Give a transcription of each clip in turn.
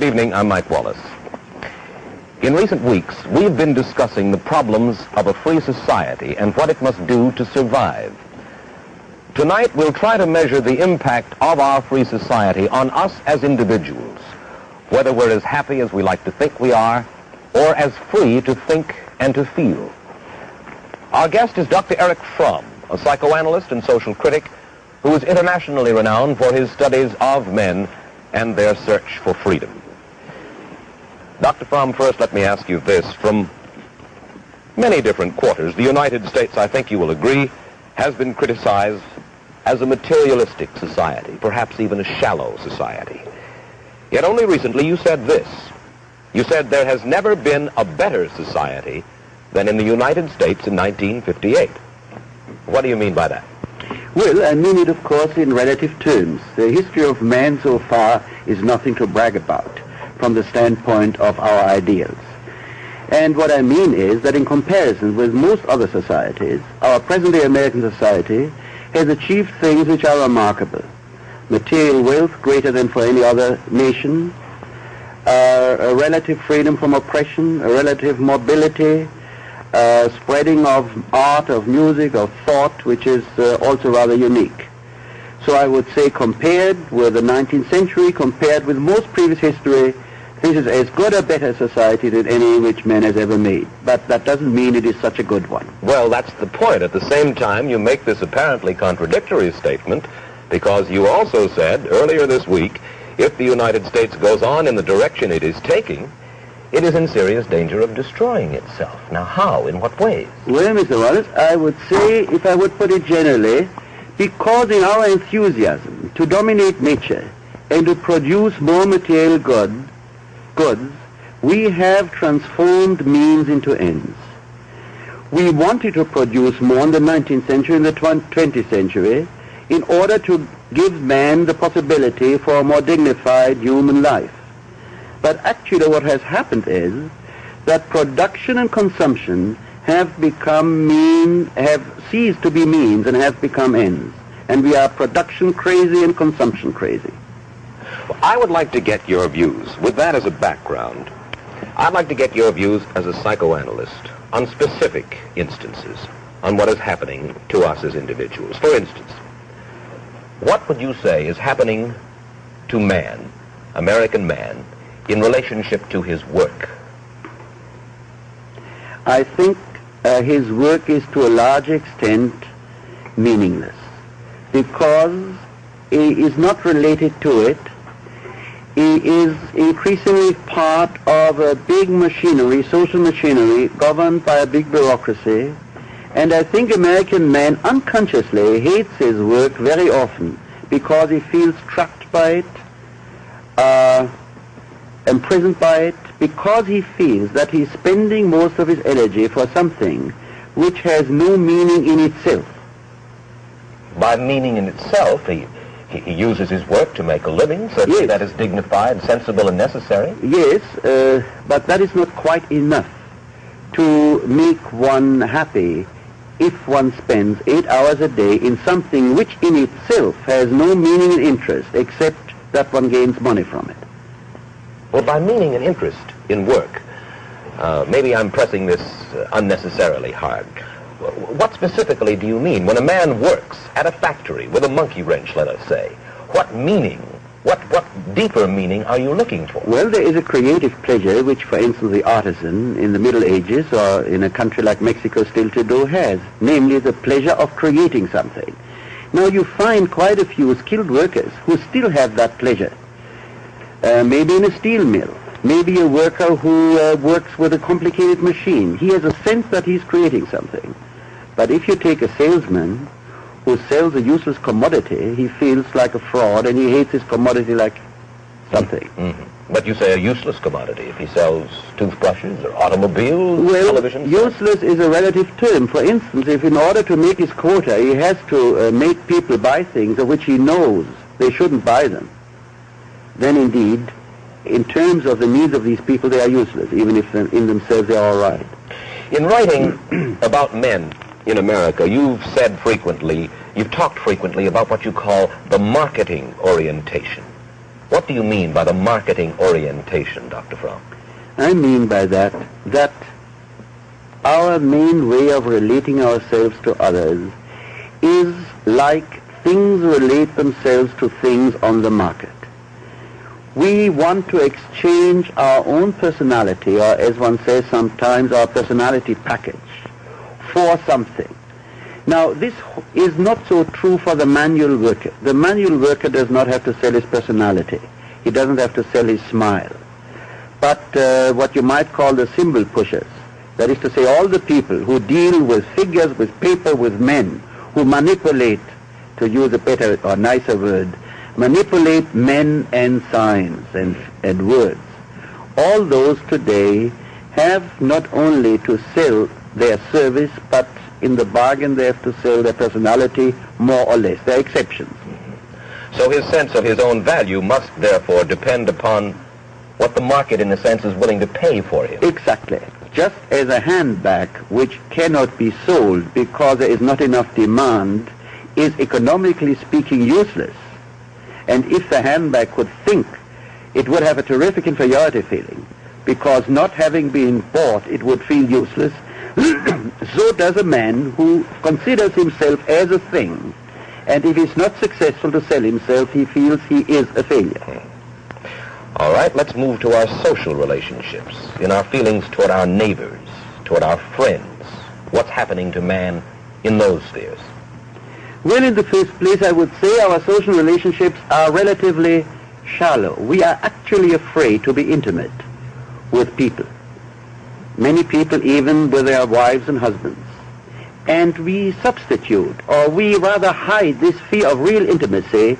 Good evening, I'm Mike Wallace. In recent weeks, we've been discussing the problems of a free society and what it must do to survive. Tonight, we'll try to measure the impact of our free society on us as individuals, whether we're as happy as we like to think we are, or as free to think and to feel. Our guest is Dr. Erik Fromm, a psychoanalyst and social critic who is internationally renowned for his studies of men and their search for freedom. Dr. Fromm, first let me ask you this. From many different quarters, the United States, I think you will agree, has been criticized as a materialistic society, perhaps even a shallow society. Yet only recently you said this. You said there has never been a better society than in the United States in 1958. What do you mean by that? Well, I mean it, of course, in relative terms. The history of man so far is nothing to brag about from the standpoint of our ideals. And what I mean is that in comparison with most other societies, our present-day American society has achieved things which are remarkable. Material wealth greater than for any other nation, a relative freedom from oppression, a relative mobility, spreading of art, of music, of thought, which is also rather unique. So I would say compared with the 19th century, compared with most previous history, this is as good a better society than any which man has ever made. But that doesn't mean it is such a good one. Well, that's the point. At the same time, you make this apparently contradictory statement because you also said earlier this week, if the United States goes on in the direction it is taking, it is in serious danger of destroying itself. Now, how? In what ways? Well, Mr. Wallace, I would say, if I would put it generally, because in our enthusiasm to dominate nature and to produce more material goods, we have transformed means into ends. We wanted to produce more in the 19th century and the 20th century in order to give man the possibility for a more dignified human life. But actually what has happened is that production and consumption have ceased to be means and have become ends. And we are production crazy and consumption crazy. Well, I would like to get your views, with that as a background, I'd like to get your views as a psychoanalyst on specific instances, on what is happening to us as individuals. For instance, what would you say is happening to man, American man, in relationship to his work? I think his work is to a large extent meaningless because he is not related to it. He is increasingly part of a big machinery, social machinery, governed by a big bureaucracy. And I think American man unconsciously hates his work very often because he feels trapped by it, imprisoned by it, because he feels that he's spending most of his energy for something which has no meaning in itself. By meaning in itself, he uses his work to make a living, certainly. Yes. That is dignified, sensible, and necessary. Yes, but that is not quite enough to make one happy if one spends 8 hours a day in something which in itself has no meaning and interest except that one gains money from it. Well, by meaning and interest in work, maybe I'm pressing this unnecessarily hard. What specifically do you mean? When a man works at a factory with a monkey wrench, let us say, what meaning, what deeper meaning are you looking for? Well, there is a creative pleasure which, for instance, the artisan in the Middle Ages or in a country like Mexico still today has, namely the pleasure of creating something. Now, you find quite a few skilled workers who still have that pleasure. Maybe in a steel mill, maybe a worker who works with a complicated machine. He has a sense that he's creating something. But if you take a salesman who sells a useless commodity, he feels like a fraud and he hates his commodity like something. Mm-hmm. But you say a useless commodity if he sells toothbrushes or automobiles, televisions? Well, useless is a relative term. For instance, if in order to make his quota he has to make people buy things of which he knows they shouldn't buy them, then indeed, in terms of the needs of these people, they are useless, even if in themselves they are all right. In writing about men in America, you've talked frequently about what you call the marketing orientation What do you mean by the marketing orientation, Dr. Fromm? I mean by that our main way of relating ourselves to others is like things relate themselves to things on the market. We want to exchange our own personality, or as one says sometimes, our personality package, for something. Now, this is not so true for the manual worker. The manual worker does not have to sell his personality. He doesn't have to sell his smile. But what you might call the symbol pushers, that is to say all the people who deal with figures, with paper, with men, who manipulate, to use a better or nicer word, manipulate men and signs and words. All those today have not only to sell their service, but in the bargain they have to sell their personality more or less. There are exceptions. So his sense of his own value must therefore depend upon what the market, in a sense, is willing to pay for him. Exactly. Just as a handbag which cannot be sold because there is not enough demand is economically speaking useless. And if the handbag could think, it would have a terrific inferiority feeling, because not having been bought, it would feel useless. So does a man who considers himself as a thing, and if he's not successful to sell himself, he feels he is a failure. All right, let's move to our social relationships, in our feelings toward our neighbors, toward our friends. What's happening to man in those spheres? Well, in the first place, I would say our social relationships are relatively shallow. We are actually afraid to be intimate with people. Many people even with their wives and husbands. And we substitute, or we rather hide this fear of real intimacy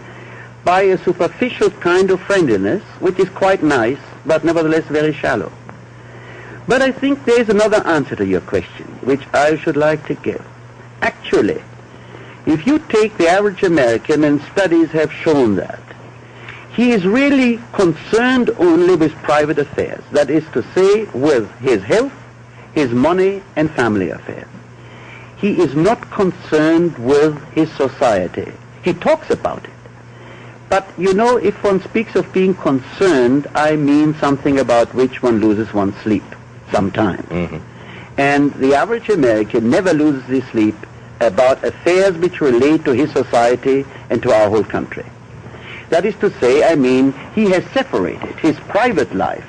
by a superficial kind of friendliness, which is quite nice, but nevertheless very shallow. But I think there is another answer to your question, which I should like to give. Actually, if you take the average American, and studies have shown that, he is really concerned only with private affairs, that is to say, with his health, his money, and family affairs. He is not concerned with his society. He talks about it. But, you know, if one speaks of being concerned, I mean something about which one loses one's sleep sometimes. Mm-hmm. And the average American never loses his sleep about affairs which relate to his society and to our whole country. That is to say, I mean, he has separated his private life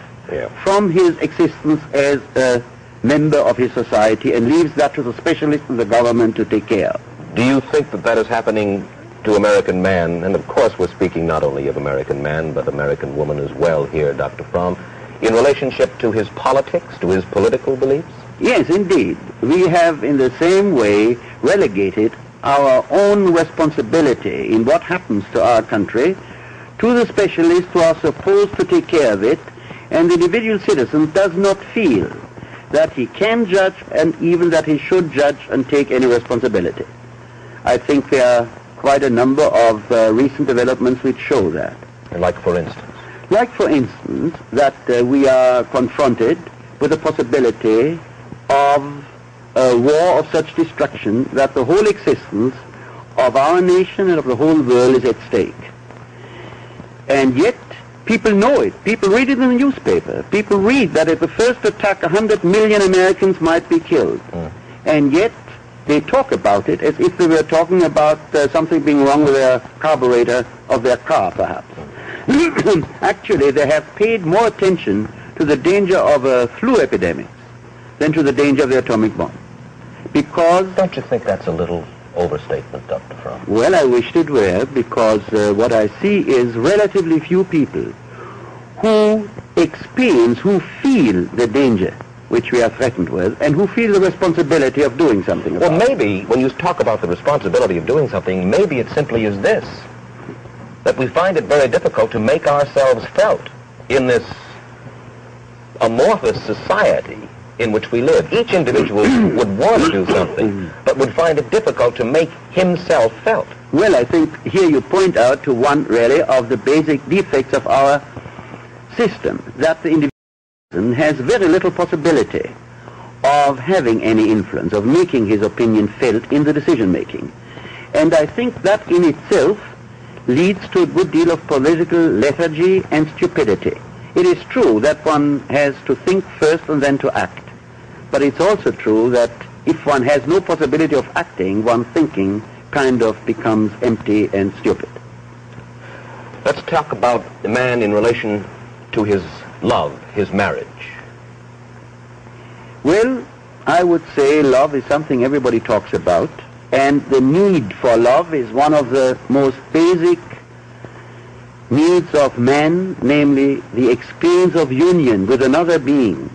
from his existence as a member of his society and leaves that to the specialists in the government to take care of. Do you think that that is happening to American man? And of course we're speaking not only of American man, but American woman as well here, Dr. Fromm, in relationship to his politics, to his political beliefs? Yes, indeed. We have in the same way relegated our own responsibility in what happens to our country to the specialists who are supposed to take care of it, and the individual citizen does not feel that he can judge and even that he should judge and take any responsibility. I think there are quite a number of recent developments which show that. Like for instance? Like for instance, that we are confronted with the possibility of a war of such destruction that the whole existence of our nation and of the whole world is at stake. And yet, people know it. People read it in the newspaper. People read that at the first attack, 100 million Americans might be killed. And yet, they talk about it as if they were talking about something being wrong with their carburetor of their car, perhaps. Actually, they have paid more attention to the danger of a flu epidemic than to the danger of the atomic bomb. Because... Don't you think that's a little overstatement, Dr. Fromm? Well, I wished it were, because what I see is relatively few people who experience, who feel the danger which we are threatened with, and who feel the responsibility of doing something about it. Well, maybe, when you talk about the responsibility of doing something, maybe it simply is this, that we find it very difficult to make ourselves felt in this amorphous society in which we live. Each individual would want to do something, but would find it difficult to make himself felt. Well, I think here you point out to one, really, of the basic defects of our system, that the individual has very little possibility of having any influence, of making his opinion felt in the decision-making. And I think that in itself leads to a good deal of political lethargy and stupidity. It is true that one has to think first and then to act. But it's also true that if one has no possibility of acting, one's thinking kind of becomes empty and stupid. Let's talk about the man in relation to his love, his marriage. Well, I would say love is something everybody talks about, and the need for love is one of the most basic needs of man, namely the experience of union with another being,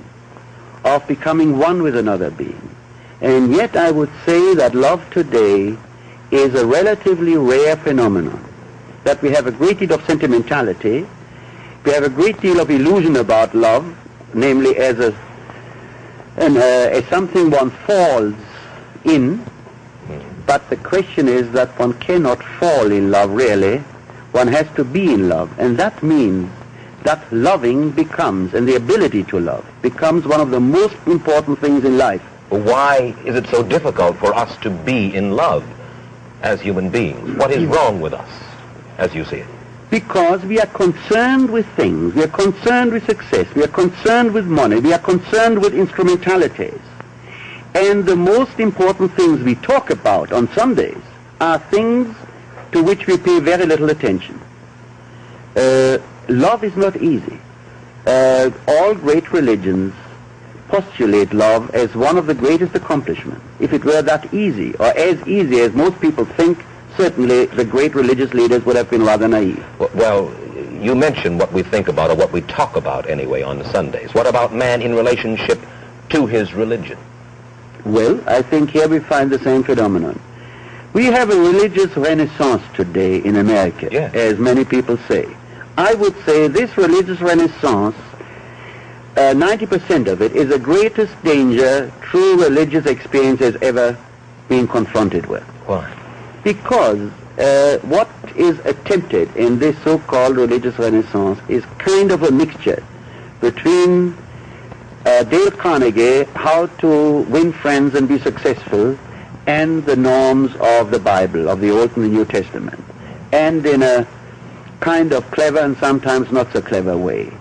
of becoming one with another being. And yet I would say that love today is a relatively rare phenomenon, that we have a great deal of sentimentality, we have a great deal of illusion about love, namely as something one falls in, but the question is that one cannot fall in love really, one has to be in love, and that means that loving becomes, and the ability to love, becomes one of the most important things in life. Why is it so difficult for us to be in love as human beings? What is wrong with us, as you see it? Because we are concerned with things, we are concerned with success, we are concerned with money, we are concerned with instrumentalities. And the most important things we talk about on Sundays are things to which we pay very little attention. Love is not easy. All great religions postulate love as one of the greatest accomplishments. If it were that easy, or as easy as most people think, certainly the great religious leaders would have been rather naive. Well, you mentioned what we think about, or what we talk about anyway on Sundays. What about man in relationship to his religion? Well, I think here we find the same phenomenon. We have a religious renaissance today in America, yes, as many people say. I would say this religious renaissance, 90% of it is the greatest danger true religious experience has ever been confronted with. Why? Because what is attempted in this so-called religious renaissance is kind of a mixture between Dale Carnegie, how to win friends and be successful, and the norms of the Bible, of the Old and the New Testament, and in a kind of clever and sometimes not so clever way.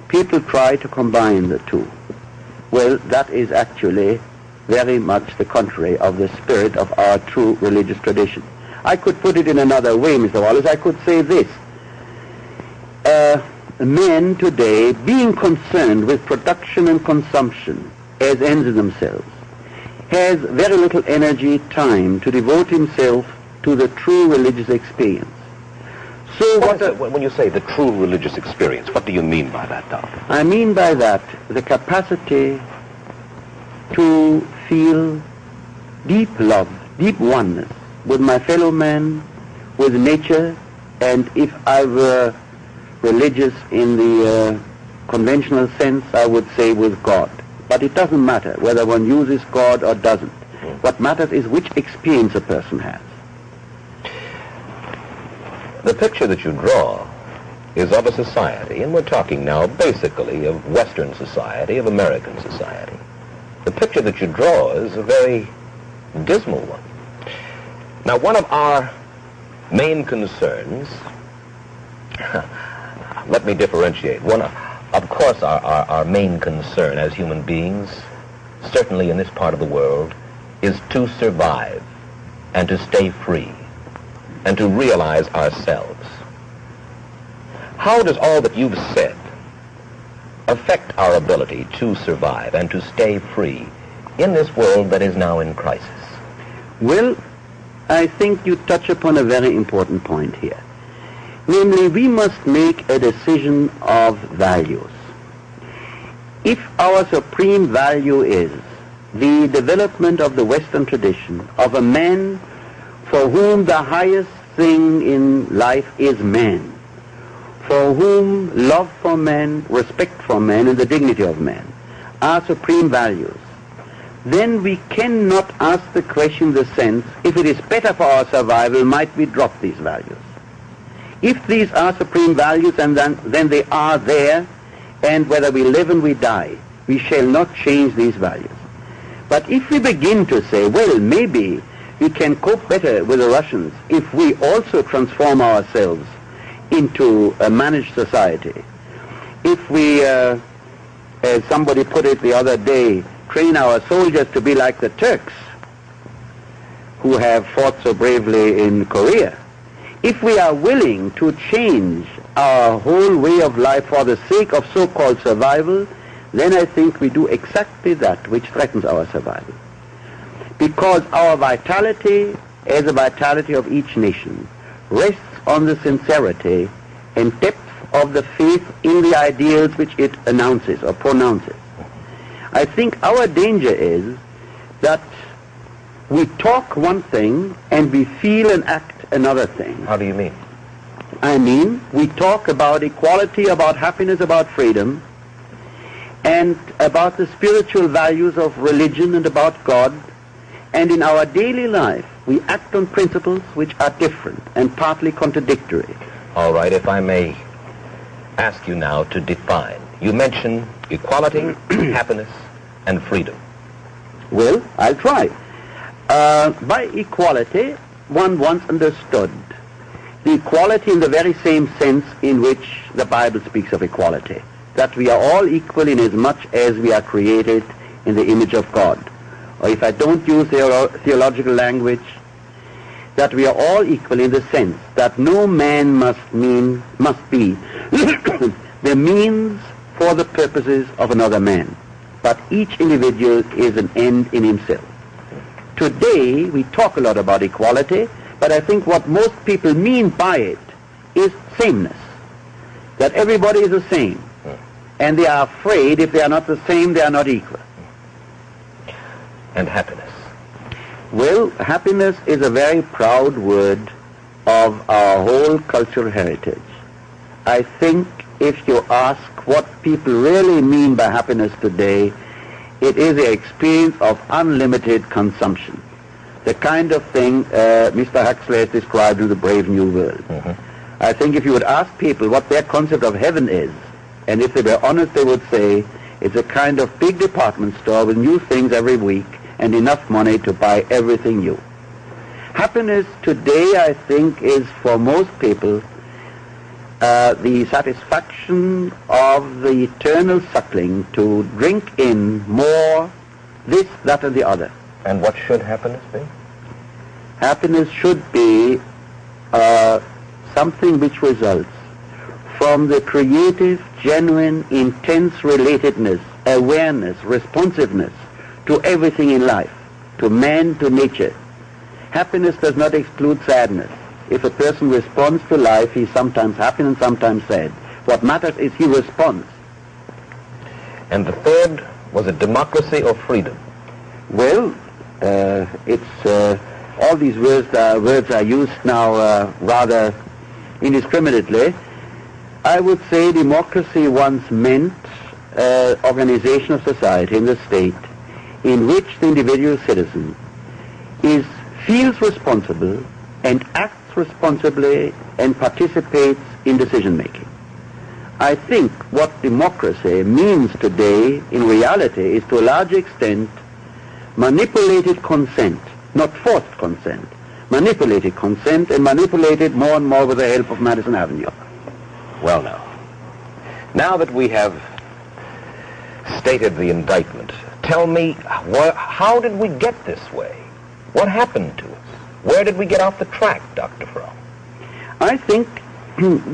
People try to combine the two. Well, that is actually very much the contrary of the spirit of our true religious tradition. I could put it in another way, Mr. Wallace. I could say this. Men today, being concerned with production and consumption as ends in themselves, has very little energy, time to devote himself to the true religious experience. So when you say the true religious experience, what do you mean by that, Doctor? I mean by that the capacity to feel deep love, deep oneness with my fellow man, with nature, and if I were religious in the conventional sense, I would say with God. But it doesn't matter whether one uses God or doesn't. What matters is which experience a person has. The picture that you draw is of a society, and we're talking now basically of Western society, of American society. The picture that you draw is a very dismal one. Now, one of our main concerns, let me differentiate. Of course, our main concern as human beings, certainly in this part of the world, is to survive and to stay free and to realize ourselves. How does all that you've said affect our ability to survive and to stay free in this world that is now in crisis? Well, I think you touch upon a very important point here. Namely, we must make a decision of values. If our supreme value is the development of the Western tradition of a man for whom the highest thing in life is man, for whom love for man, respect for man, and the dignity of man are supreme values, then we cannot ask the question in the sense, if it is better for our survival, might we drop these values? If these are supreme values, and then they are there, and whether we live and we die, we shall not change these values. But if we begin to say, well, maybe we can cope better with the Russians if we also transform ourselves into a managed society. If we, as somebody put it the other day, train our soldiers to be like the Turks, who have fought so bravely in Korea. If we are willing to change our whole way of life for the sake of so-called survival, then I think we do exactly that which threatens our survival. Because our vitality, as the vitality of each nation, rests on the sincerity and depth of the faith in the ideals which it announces or pronounces. I think our danger is that we talk one thing and we feel and act another thing. How do you mean? I mean, we talk about equality, about happiness, about freedom, and about the spiritual values of religion and about God, and in our daily life we act on principles which are different and partly contradictory. All right, if I may ask you now to define. You mention equality, happiness, and freedom. Well, I'll try. By equality, one once understood the equality in the very same sense in which the Bible speaks of equality, that we are all equal in as much as we are created in the image of God. Or if I don't use theological language, that we are all equal in the sense that no man must be the means for the purposes of another man, but each individual is an end in himself. Today we talk a lot about equality, but I think what most people mean by it is sameness, that everybody is the same, and they are afraid if they are not the same, they are not equal. And happiness? Well, happiness is a very proud word of our whole cultural heritage. I think if you ask what people really mean by happiness today, it is the experience of unlimited consumption, the kind of thing Mr. Huxley has described in The Brave New World. Mm-hmm. I think if you would ask people what their concept of heaven is, and if they were honest, they would say it's a kind of big department store with new things every week and enough money to buy everything new. Happiness today, I think, is for most people the satisfaction of the eternal suckling to drink in more, this, that, and the other. And what should happiness be? Happiness should be something which results from the creative, genuine, intense relatedness, awareness, responsiveness to everything in life, to man, to nature. Happiness does not exclude sadness. If a person responds to life, he's sometimes happy and sometimes sad. What matters is he responds. And the third, was it democracy or freedom? Well, all these words are used now rather indiscriminately. I would say democracy once meant organization of society in the state in which the individual citizen feels responsible and acts responsibly and participates in decision making. I think what democracy means today in reality is to a large extent manipulated consent, not forced consent, manipulated consent, and manipulated more and more with the help of Madison Avenue. Well now that we have stated the indictment, tell me, how did we get this way? What happened to us? Where did we get off the track, Dr. Fromm? I think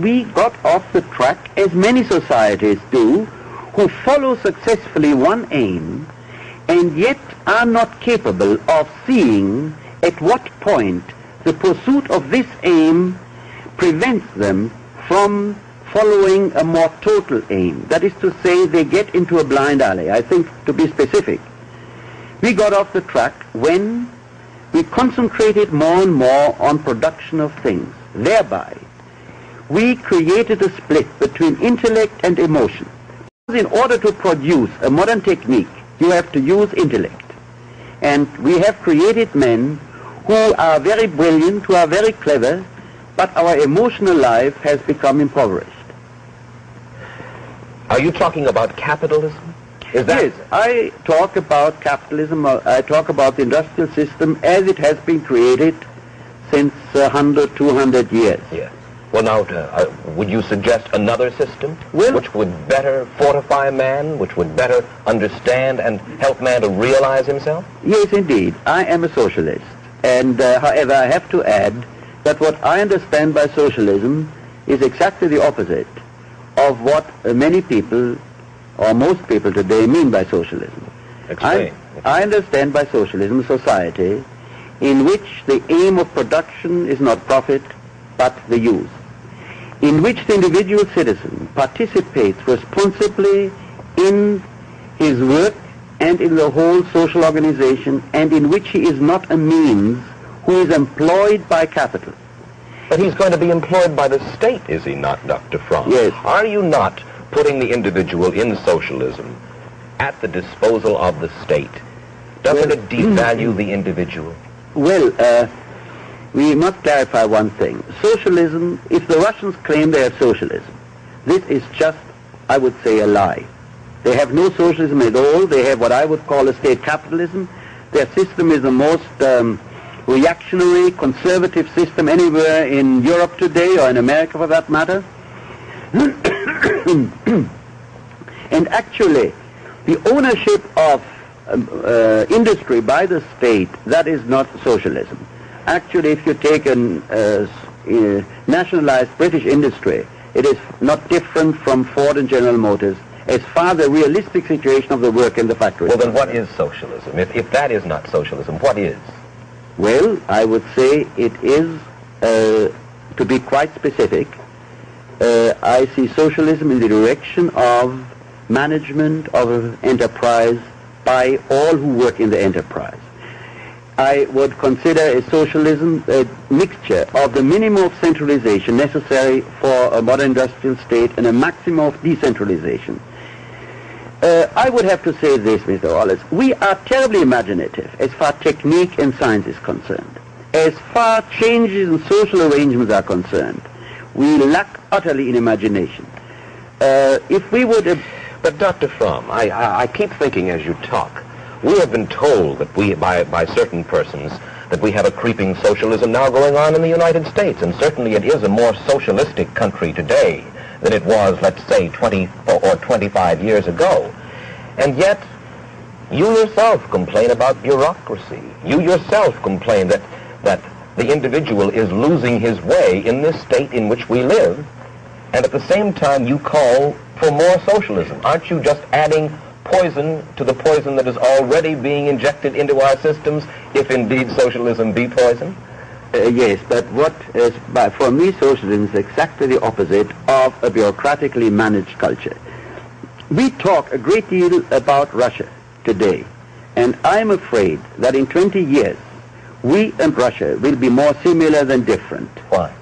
we got off the track, as many societies do, who follow successfully one aim and yet are not capable of seeing at what point the pursuit of this aim prevents them from following a more total aim. That is to say, they get into a blind alley. I think, to be specific, we got off the track when we concentrated more and more on production of things. Thereby, we created a split between intellect and emotion. In order to produce a modern technique, you have to use intellect. And we have created men who are very brilliant, who are very clever, but our emotional life has become impoverished. Are you talking about capitalism? Is that... Yes, I talk about capitalism, I talk about the industrial system as it has been created since 100, 200 years. Yes. Well, now, would you suggest another system which would better fortify man, which would better understand and help man to realize himself? Yes, indeed. I am a socialist. And, however, I have to add that what I understand by socialism is exactly the opposite of what many people, or most people today, mean by socialism. Explain. I understand by socialism a society in which the aim of production is not profit, but the use, in which the individual citizen participates responsibly in his work and in the whole social organization, and in which he is not a means who is employed by capital. But he's going to be employed by the state, is he not, Dr. Fromm? Yes. Are you not putting the individual in socialism at the disposal of the state? Doesn't it devalue the individual? Well, we must clarify one thing. Socialism, if the Russians claim they have socialism, this is just, I would say, a lie. They have no socialism at all. They have what I would call a state capitalism. Their system is the most reactionary, conservative system anywhere in Europe today, or in America for that matter. And actually, the ownership of industry by the state, that is not socialism. Actually, if you take a nationalized British industry, it is not different from Ford and General Motors as far as the realistic situation of the work in the factory. Well, then what is socialism? If that is not socialism, what is? Well, I would say it is, to be quite specific, I see socialism in the direction of management of enterprise by all who work in the enterprise. I would consider a socialism a mixture of the minimum of centralization necessary for a modern industrial state and a maximum of decentralization. I would have to say this, Mr. Wallace. We are terribly imaginative as far as technique and science is concerned. As far as changes in social arrangements are concerned, we lack utterly in imagination. If we would... But Dr. Fromm, I keep thinking as you talk, we have been told that by certain persons that we have a creeping socialism now going on in the United States, and certainly it is a more socialistic country today than it was, let's say, 20 or 25 years ago. And yet, you yourself complain about bureaucracy. You yourself complain that the individual is losing his way in this state in which we live, and at the same time you call for more socialism. Aren't you just adding poison to the poison that is already being injected into our systems, if indeed socialism be poison? Yes, but for me, socialism is exactly the opposite of a bureaucratically managed culture. We talk a great deal about Russia today, and I'm afraid that in 20 years, we and Russia will be more similar than different. Why?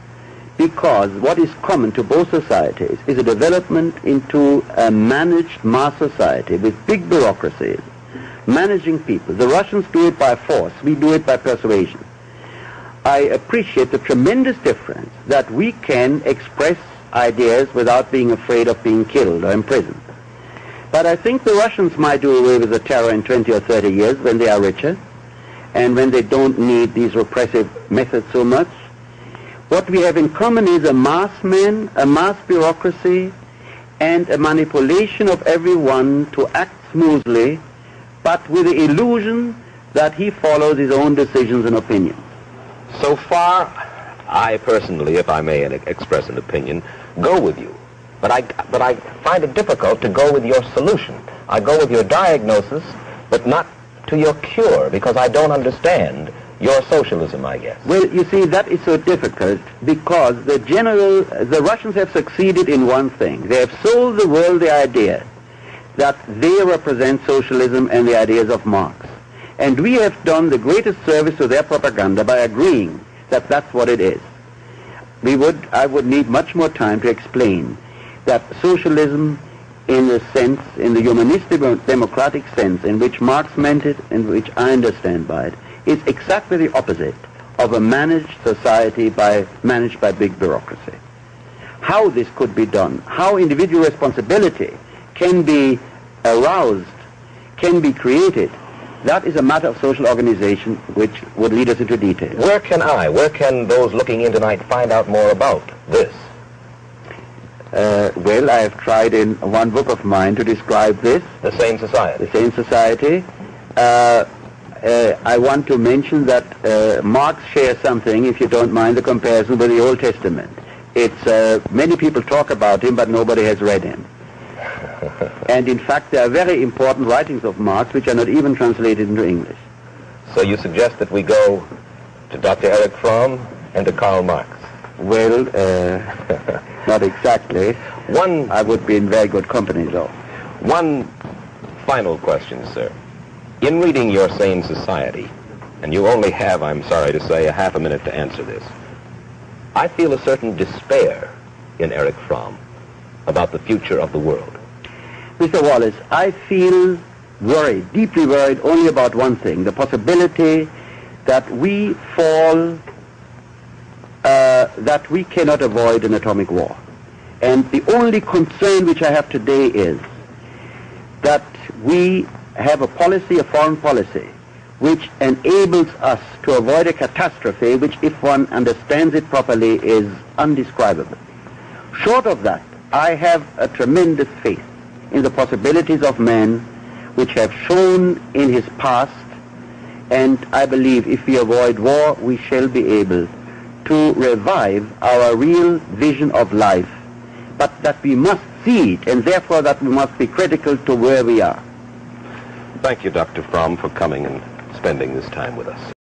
Because what is common to both societies is a development into a managed mass society with big bureaucracies, managing people. The Russians do it by force, we do it by persuasion. I appreciate the tremendous difference that we can express ideas without being afraid of being killed or imprisoned. But I think the Russians might do away with the terror in 20 or 30 years when they are richer and when they don't need these repressive methods so much. What we have in common is a mass man, a mass bureaucracy, and a manipulation of everyone to act smoothly, but with the illusion that he follows his own decisions and opinions. So far, I personally, if I may express an opinion, go with you. But I find it difficult to go with your solution. I go with your diagnosis, but not to your cure, because I don't understand your socialism, I guess. Well, you see, that is so difficult because the Russians have succeeded in one thing. They have sold the world the idea that they represent socialism and the ideas of Marx. And we have done the greatest service to their propaganda by agreeing that that's what it is. I would need much more time to explain that socialism in the humanistic democratic sense in which Marx meant it and which I understand by it, is exactly the opposite of a managed society managed by big bureaucracy. How this could be done, how individual responsibility can be aroused can be created, that is a matter of social organization which would lead us into detail. Where can those looking in tonight find out more about this? Well, I have tried in one book of mine to describe this. The Sane Society. The Sane Society. I want to mention that Marx shares something, if you don't mind the comparison, with the Old Testament. It's many people talk about him, but nobody has read him. And in fact, there are very important writings of Marx which are not even translated into English. So you suggest that we go to Dr. Erich Fromm and to Karl Marx? Well, not exactly. I would be in very good company, though. One final question, sir. In reading your Sane Society, and you only have, I'm sorry to say, a half a minute to answer this, I feel a certain despair in Erich Fromm about the future of the world. Mr. Wallace, I feel worried, deeply worried, only about one thing, the possibility that we fall, that we cannot avoid an atomic war. And the only concern which I have today is that we have a policy, a foreign policy, which enables us to avoid a catastrophe which, if one understands it properly, is undescribable. Short of that, I have a tremendous faith in the possibilities of man which have shown in his past, and I believe if we avoid war, we shall be able to revive our real vision of life, but that we must see it, and therefore that we must be critical to where we are. Thank you, Dr. Fromm, for coming and spending this time with us.